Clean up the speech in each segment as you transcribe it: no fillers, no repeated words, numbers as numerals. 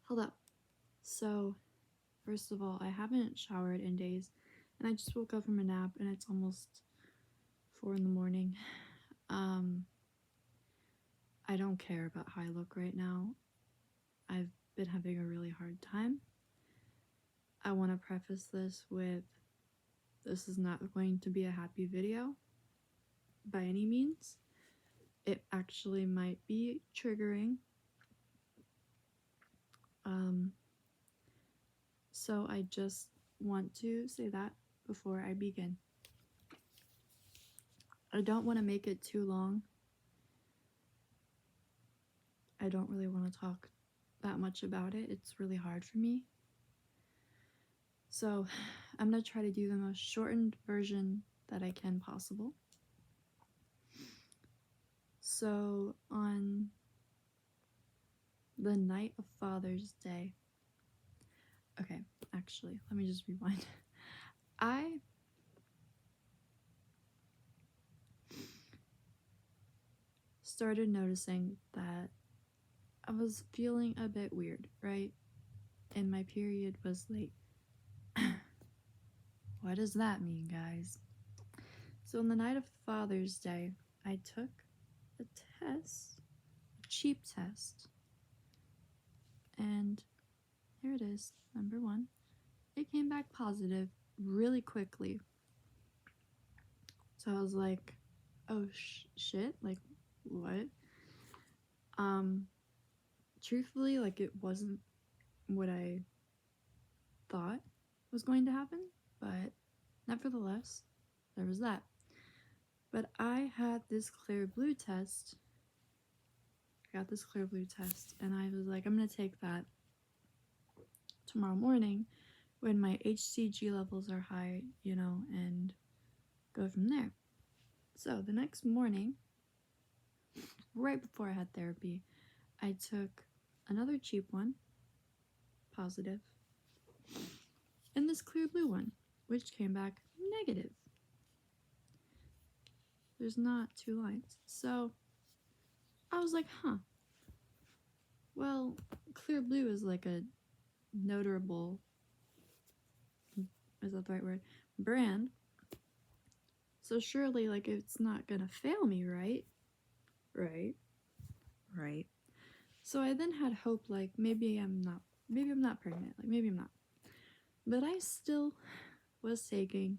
Hold up. So, first of all, I haven't showered in days, and I just woke up from a nap, and it's almost 4 in the morning. I don't care about how I look right now. I've been having a really hard time. I want to preface this with, this is not going to be a happy video by any means. It actually might be triggering. So I just want to say that before I begin. I don't want to make it too long. I don't really want to talk that much about it. It's really hard for me. So I'm going to try to do the most shortened version that I can possible. So on the night of Father's Day, okay, actually, let me just rewind. I started noticing that I was feeling a bit weird, right? And my period was late. What does that mean, guys? So on the night of Father's Day, I took a test, a cheap test, and here it is, number 1. It came back positive really quickly. So I was like, oh shit, like what? Truthfully, like it wasn't what I thought was going to happen, but nevertheless, there was that. But I had this clear blue test. I got this clear blue test, and I was like, I'm gonna take that tomorrow morning when my HCG levels are high, you know, and go from there. So the next morning, right before I had therapy, I took another cheap one, positive, and this clear blue one, which came back negative. There's not 2 lines. So I was like, well, clear blue is like a notable, is that the right word, brand. So surely, like, it's not gonna fail me, right? Right. So I then had hope, like, maybe I'm not pregnant, like, maybe I'm not. But I still was taking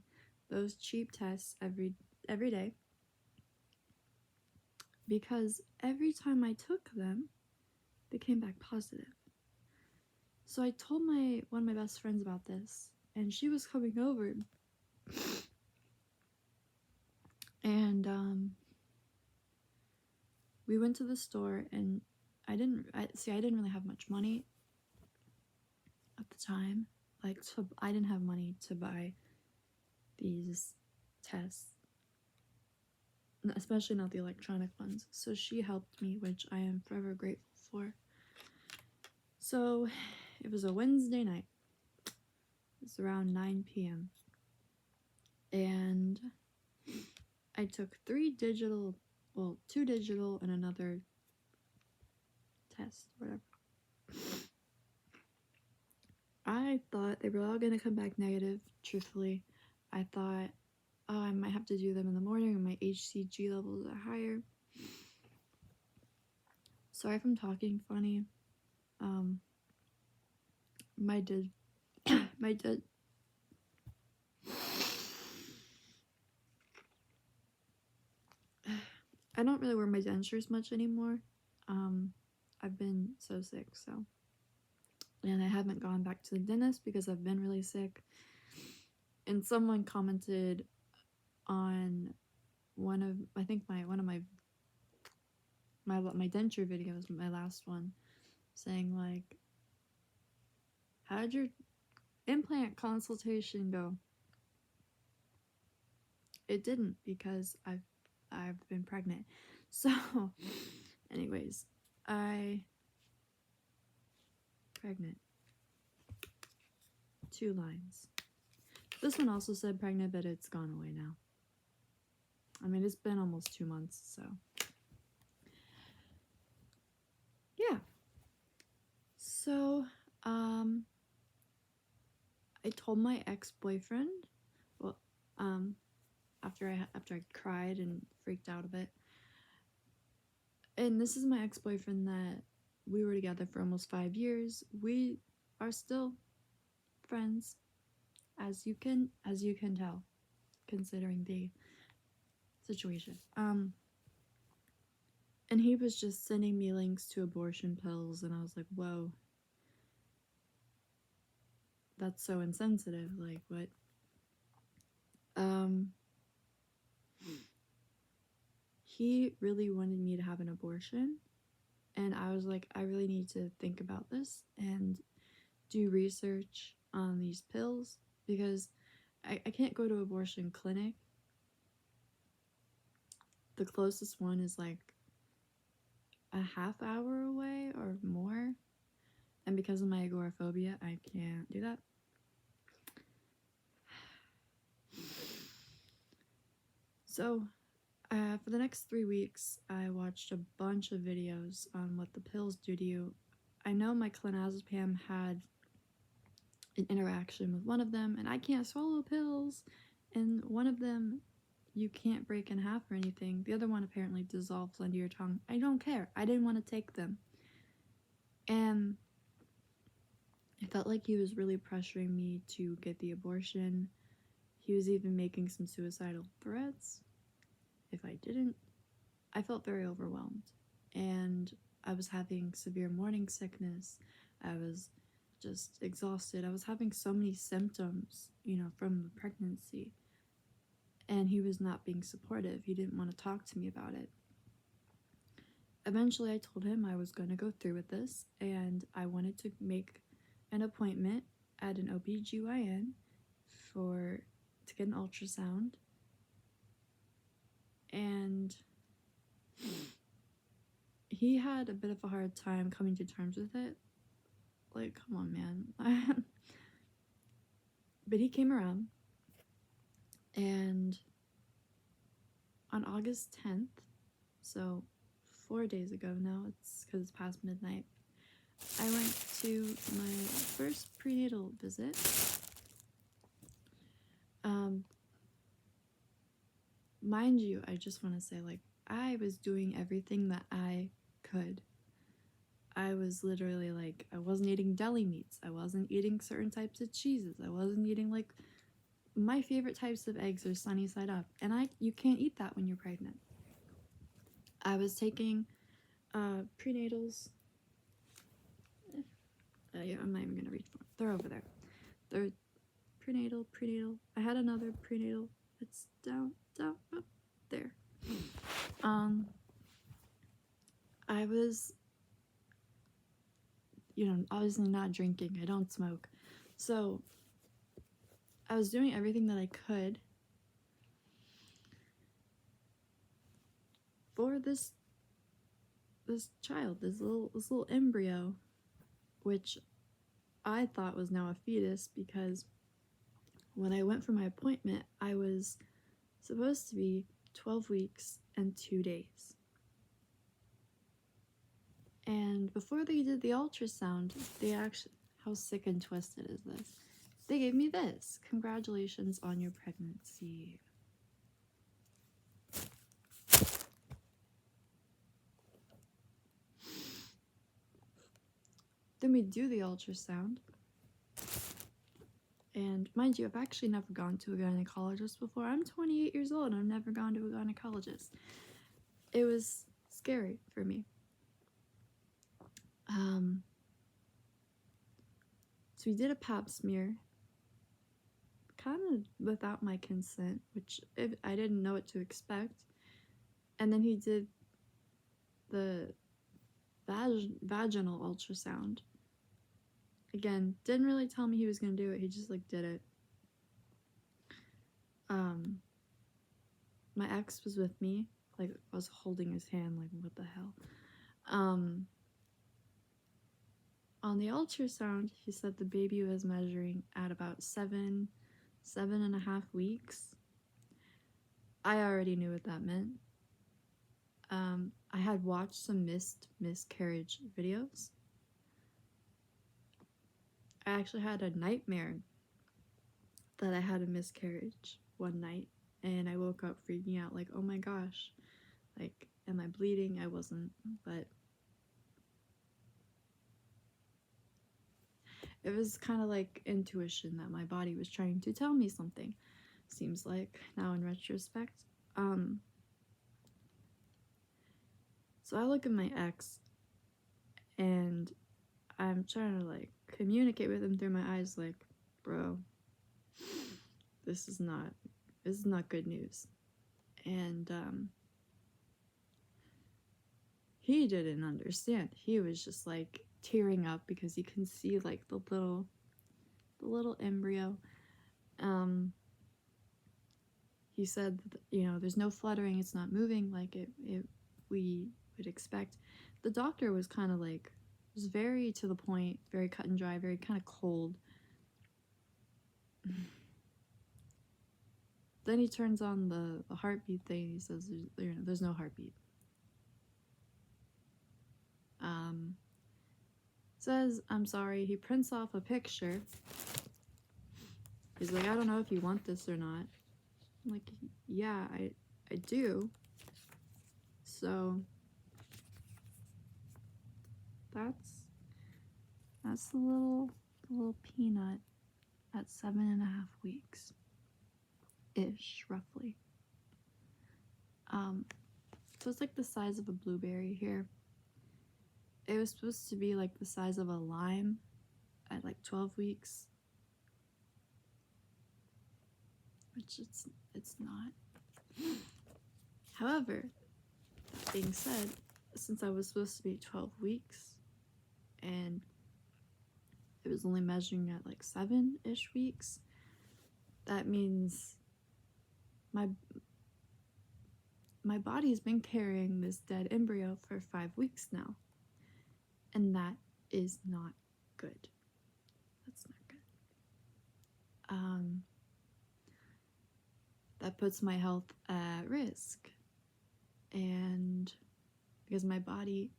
those cheap tests every day, because every time I took them, they came back positive. So I told one of my best friends about this, and she was coming over, and we went to the store, and I didn't really have much money at the time. Like, I didn't have money to buy these tests, especially not the electronic ones. So she helped me, which I am forever grateful for. So it was a Wednesday night. It's around 9 p.m. And I took 2 digital and another test, whatever. I thought they were all going to come back negative, truthfully. I thought, oh, I might have to do them in the morning when my HCG levels are higher. Sorry if I'm talking funny. My I don't really wear my dentures much anymore. I've been so sick, so. And I haven't gone back to the dentist because I've been really sick. And someone commented on one of my denture videos, my last one, saying like, how did your implant consultation go? It didn't, because I've been pregnant. So anyways, pregnant. 2 lines. This one also said pregnant, but it's gone away now. I mean, it's been almost 2 months, so. Yeah. So I told my ex-boyfriend, well, after I cried and freaked out a bit. And this is my ex-boyfriend that we were together for almost 5 years. We are still friends, as you can tell, considering the situation. And he was just sending me links to abortion pills, and I was like, whoa, that's so insensitive. Like, what? He really wanted me to have an abortion, and I was like, I really need to think about this and do research on these pills, because I can't go to abortion clinic. The closest one is like a half hour away or more, and because of my agoraphobia, I can't do that. So for the next 3 weeks, I watched a bunch of videos on what the pills do to you. I know my clonazepam had an interaction with one of them, and I can't swallow pills, and one of them you can't break in half or anything. The other one apparently dissolves under your tongue. I don't care. I didn't want to take them. And I felt like he was really pressuring me to get the abortion. He was even making some suicidal threats if I didn't. I felt very overwhelmed, and I was having severe morning sickness. I was just exhausted. I was having so many symptoms, from the pregnancy, and he was not being supportive. He didn't want to talk to me about it. Eventually, I told him I was going to go through with this, and I wanted to make an appointment at an OBGYN to get an ultrasound. And he had a bit of a hard time coming to terms with it. Like, come on, man. But he came around, and on August 10th, so 4 days ago now, it's because it's past midnight, I went to my first prenatal visit. Mind you, I just want to say, like, I was doing everything that I could. I was literally like, I wasn't eating deli meats. I wasn't eating certain types of cheeses. I wasn't eating, like, my favorite types of eggs are sunny side up. And you can't eat that when you're pregnant. I was taking prenatals. Yeah, I'm not even going to reach for them. They're over there. They're prenatal. I had another prenatal. It's down, up there. I was, obviously not drinking. I don't smoke. So I was doing everything that I could for this child, this little embryo, which I thought was now a fetus, because when I went for my appointment, I was supposed to be 12 weeks and 2 days. And before they did the ultrasound, how sick and twisted is this? They gave me this. Congratulations on your pregnancy. Then we do the ultrasound. And mind you, I've actually never gone to a gynecologist before. I'm 28 years old and I've never gone to a gynecologist. It was scary for me. So we did a pap smear, kind of without my consent, which I didn't know what to expect. And then he did the vaginal ultrasound. Again, didn't really tell me he was going to do it. He just, did it. My ex was with me. I was holding his hand, what the hell? On the ultrasound, he said the baby was measuring at about 7.5 weeks. I already knew what that meant. I had watched some miscarriage videos. I actually had a nightmare that I had a miscarriage one night, and I woke up freaking out, like, oh my gosh, like, am I bleeding? I wasn't, but it was kind of like intuition that my body was trying to tell me something, seems like, now in retrospect. So I look at my ex, and I'm trying to, like, communicate with him through my eyes, like, bro, this is not good news. And he didn't understand. He was just, like, tearing up because he can see, like, the little embryo. He said that, there's no fluttering, it's not moving like we would expect. The doctor was kind of like, was very to the point, very cut and dry, very kind of cold. Then he turns on the heartbeat thing. He says there's no heartbeat. Says, I'm sorry. He prints off a picture. He's like, I don't know if you want this or not. I'm like, yeah, I do. So that's the little peanut at 7.5 weeks ish, roughly. So it's like the size of a blueberry here. It was supposed to be like the size of a lime at like 12 weeks, which it's not. However, that being said, since I was supposed to be 12 weeks and it was only measuring at like 7-ish weeks, that means my body's been carrying this dead embryo for 5 weeks now, and that is not good. That's not good. That puts my health at risk, and because my body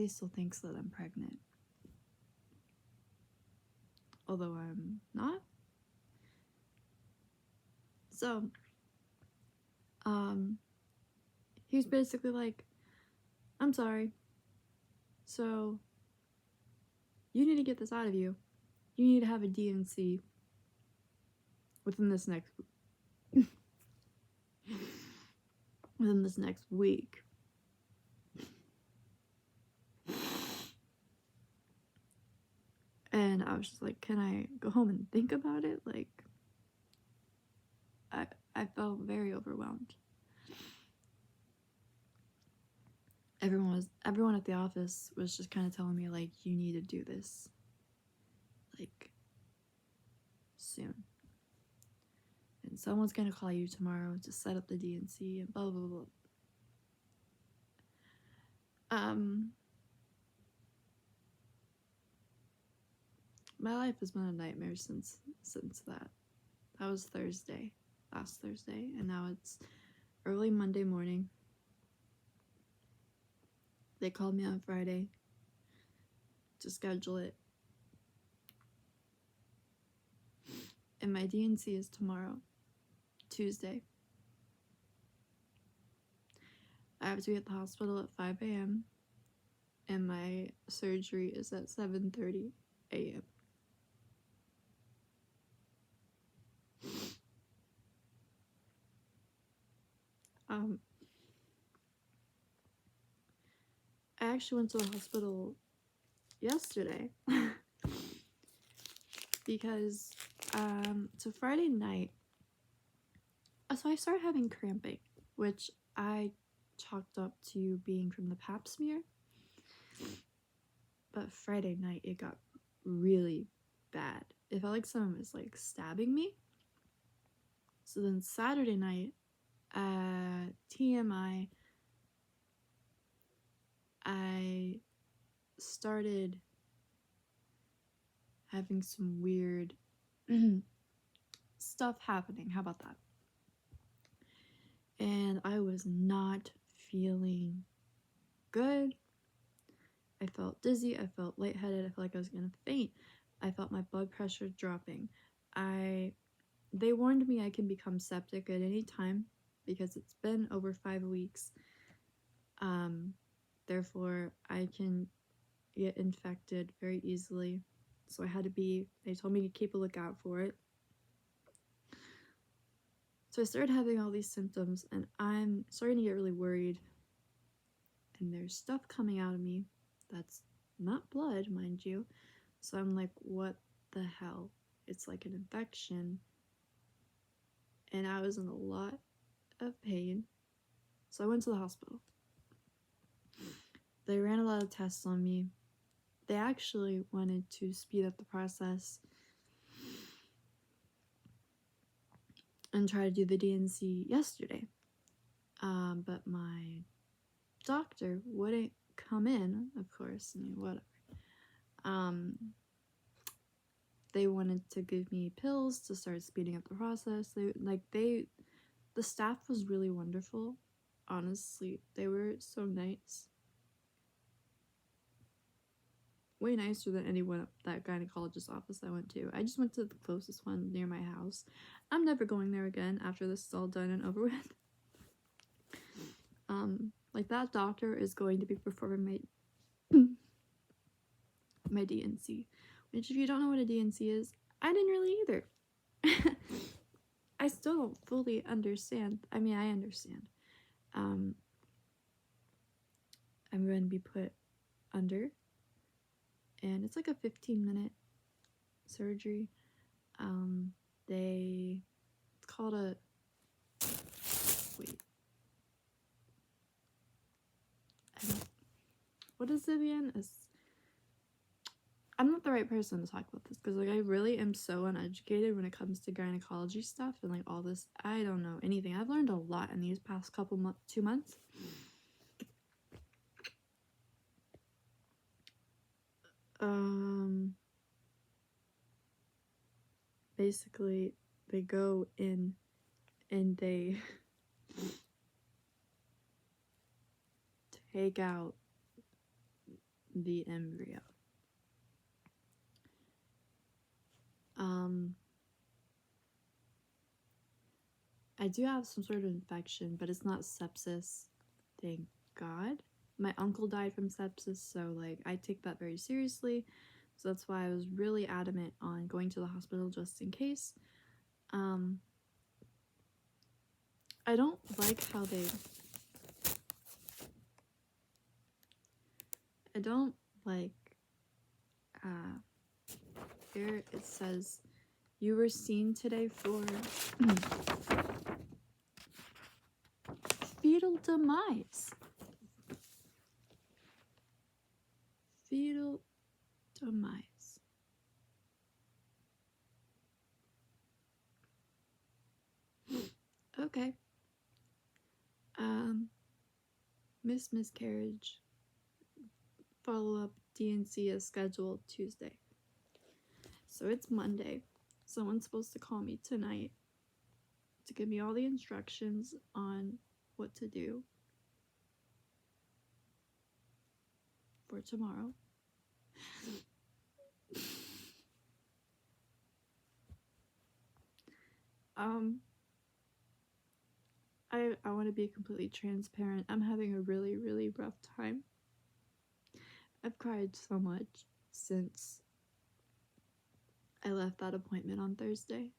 still thinks that I'm pregnant, although I'm not. So he's basically like, I'm sorry, so you need to get this out of you. You need to have a D&C within this next week. And I was just like, can I go home and think about it? Like, I felt very overwhelmed. Everyone at the office was just kind of telling me, like, you need to do this, like, soon. And someone's gonna call you tomorrow to set up the D&C and blah blah blah. My life has been a nightmare since that. That was last Thursday, and now it's early Monday morning. They called me on Friday to schedule it, and my D&C is tomorrow, Tuesday. I have to be at the hospital at 5 a.m. and my surgery is at 7:30 a.m. I actually went to the hospital yesterday because so Friday night, so I started having cramping, which I chalked up to being from the pap smear. But Friday night it got really bad. It felt like someone was like stabbing me. So then Saturday night, TMI, I started having some weird stuff happening. How about that? And I was not feeling good. I felt dizzy, I felt lightheaded, I felt like I was gonna faint. I felt my blood pressure dropping. They warned me I can become septic at any time because it's been over 5 weeks. Therefore, I can get infected very easily. So they told me to keep a lookout for it. So I started having all these symptoms, and I'm starting to get really worried. And there's stuff coming out of me that's not blood, mind you. So I'm like, what the hell? It's like an infection. And I was in a lot of pain. So I went to the hospital. They ran a lot of tests on me. They actually wanted to speed up the process and try to do the DNC yesterday. But my doctor wouldn't come in, of course. I mean, whatever. They wanted to give me pills to start speeding up the process. The staff was really wonderful. Honestly, they were so nice. Way nicer than anyone at that gynecologist office I went to. I just went to the closest one near my house. I'm never going there again after this is all done and over with. Like that doctor is going to be performing my DNC. Which, if you don't know what a DNC is, I didn't really either. I still don't fully understand. I mean, I understand. I'm going to be put under, and it's like a 15-minute surgery. It's called a, wait. What is it again? I'm not the right person to talk about this because like I really am so uneducated when it comes to gynecology stuff and like all this. I don't know anything. I've learned a lot in these past 2 months. Basically they go in and they take out the embryo. I do have some sort of infection, but it's not sepsis, thank God. My uncle died from sepsis, so like I take that very seriously. So that's why I was really adamant on going to the hospital just in case. I don't like how I don't like, here it says, you were seen today for fetal demise. Fetal demise. Okay. Miscarriage. Follow-up DNC is scheduled Tuesday. So it's Monday. Someone's supposed to call me tonight to give me all the instructions on what to do for tomorrow. I want to be completely transparent. I'm having a really, really rough time. I've cried so much since I left that appointment on Thursday.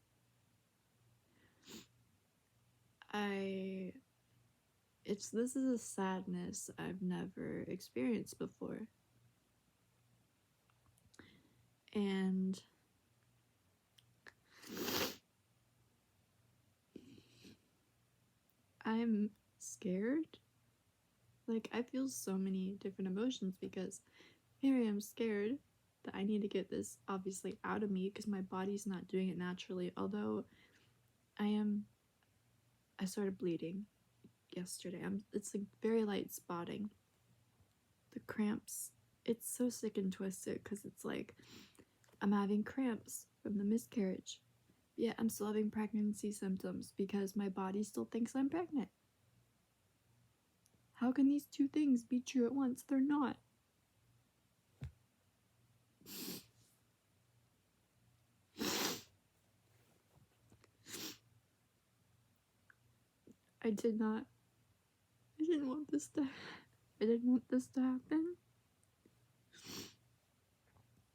This is a sadness I've never experienced before. And I'm scared. Like, I feel so many different emotions because here I am scared that I need to get this obviously out of me because my body's not doing it naturally. Although I started bleeding yesterday. It's like very light spotting. The cramps, it's so sick and twisted because it's like I'm having cramps from the miscarriage. Yet I'm still having pregnancy symptoms because my body still thinks I'm pregnant. How can these two things be true at once? They're not. I didn't want this to happen.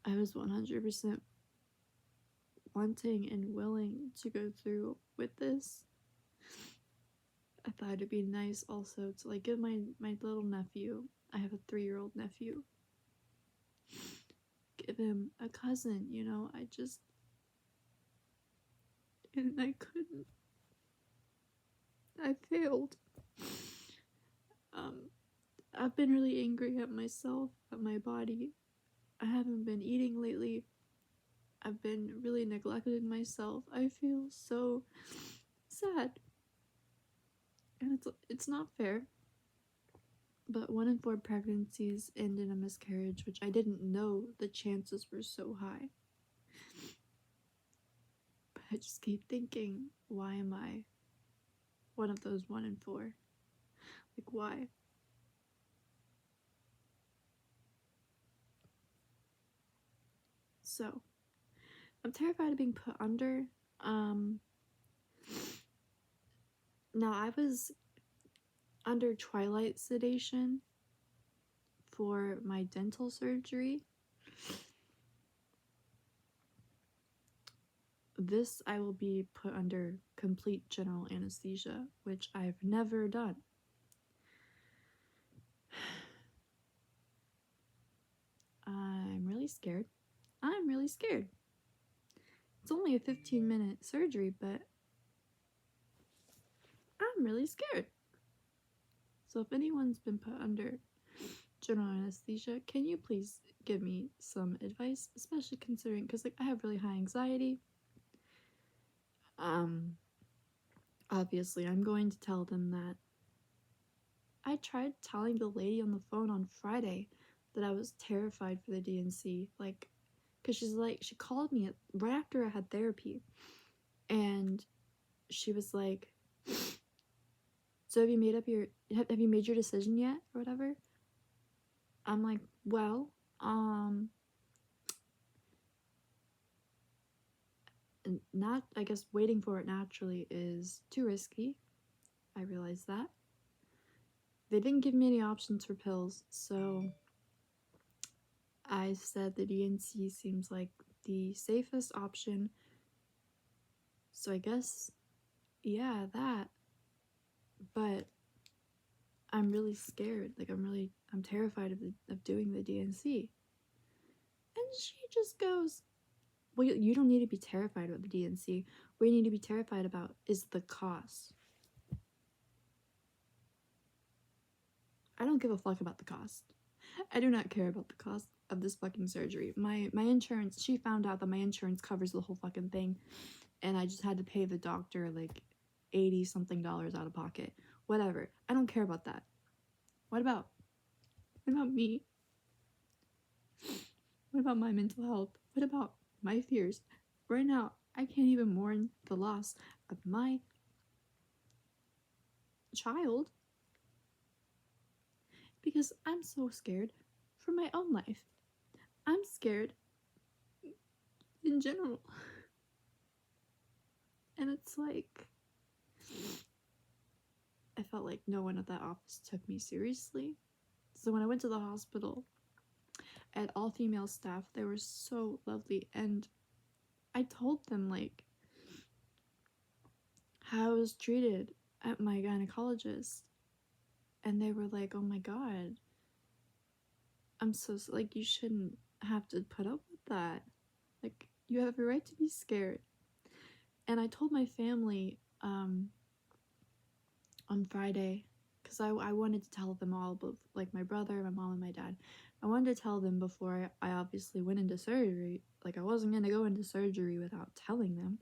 I was 100% wanting and willing to go through with this. I thought it'd be nice also to like give my little nephew, I have a 3-year-old nephew, give him a cousin, you know. And I couldn't. I failed. I've been really angry at myself, at my body. I haven't been eating lately. I've been really neglecting myself. I feel so sad. And it's not fair. But 1 in 4 pregnancies end in a miscarriage, which I didn't know the chances were so high. But I just keep thinking, why am I one of those 1 in 4? Like, why? So, I'm terrified of being put under. Now, I was under twilight sedation for my dental surgery. This I will be put under complete general anesthesia, which I've never done. I'm really scared. It's only a 15-minute surgery, but I'm really scared. So if anyone's been put under general anesthesia, can you please give me some advice, especially considering, because like I have really high anxiety. Obviously I'm going to tell them that I tried telling the lady on the phone on Friday that I was terrified for the DNC, like, because she called me right after I had therapy, and she was like, so have you made your decision yet, or whatever? I'm like, well, not, I guess waiting for it naturally is too risky. I realized that. They didn't give me any options for pills, so I said the DNC seems like the safest option. So I guess, yeah, that. But I'm really scared. Like, I'm terrified of doing the DNC. And she just goes, well, you don't need to be terrified about the DNC. What you need to be terrified about is the cost. I don't give a fuck about the cost. I do not care about the cost of this fucking surgery. My insurance, she found out that my insurance covers the whole fucking thing, and I just had to pay the doctor like $80-something out of pocket. Whatever. I don't care about that. What about me? What about my mental health? What about my fears? Right now, I can't even mourn the loss of my child because I'm so scared for my own life. I'm scared in general. And it's like, I felt like no one at that office took me seriously. So when I went to the hospital, I had all female staff. They were so lovely, and I told them like how I was treated at my gynecologist, and they were like, oh my god, I'm so, like, you shouldn't have to put up with that. Like, you have a right to be scared. And I told my family on Friday, because I wanted to tell them all, both like my brother, my mom, and my dad. I wanted to tell them before I obviously went into surgery. Like, I wasn't going to go into surgery without telling them.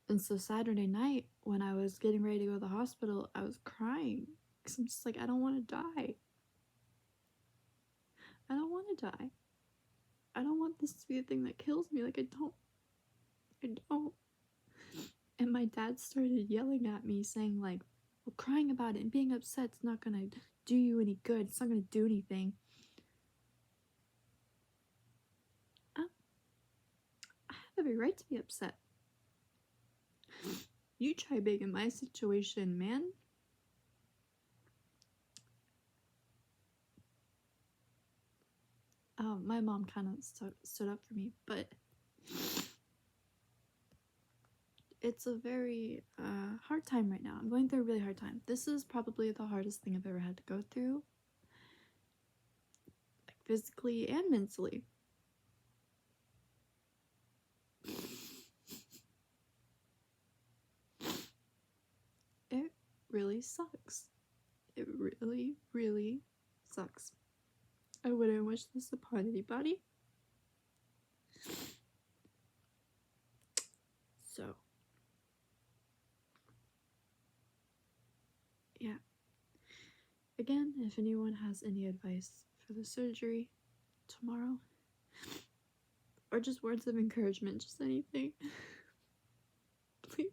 And so Saturday night, when I was getting ready to go to the hospital, I was crying. Because I'm just like, I don't want to die. I don't want to die. I don't want this to be the thing that kills me. Like, I don't. And my dad started yelling at me, saying like, Well, crying about it and being upset's not gonna do you any good. It's not gonna do anything. I have every right to be upset. You try big in my situation, man. My mom kind of stood up for me, but it's a very hard time right now. I'm going through a really hard time. This is probably the hardest thing I've ever had to go through, like physically and mentally. It really sucks. It really, really sucks. I wouldn't wish this upon anybody. So, yeah. Again, if anyone has any advice for the surgery tomorrow, or just words of encouragement, just anything, please.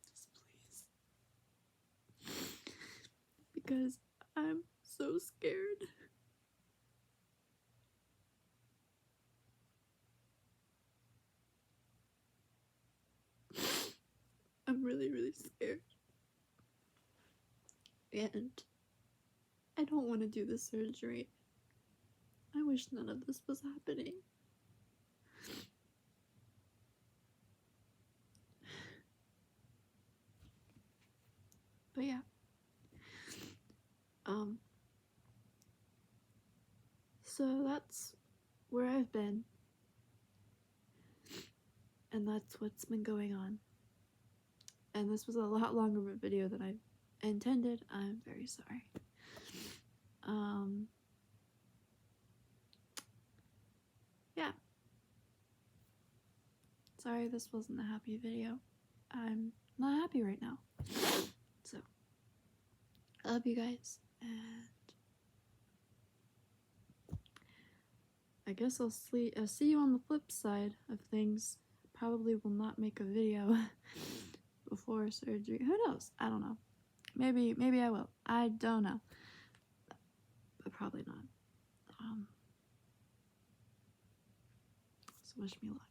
Just please. Because I'm so scared. I'm really, really scared. And I don't want to do the surgery. I wish none of this was happening. But yeah. So that's where I've been. And that's what's been going on. And this was a lot longer of a video than I intended. I'm very sorry. Yeah. Sorry this wasn't a happy video. I'm not happy right now. So, I love you guys, and I guess I'll see you on the flip side of things. Probably will not make a video before surgery. Who knows? I don't know. Maybe I will. I don't know. But probably not. So wish me luck.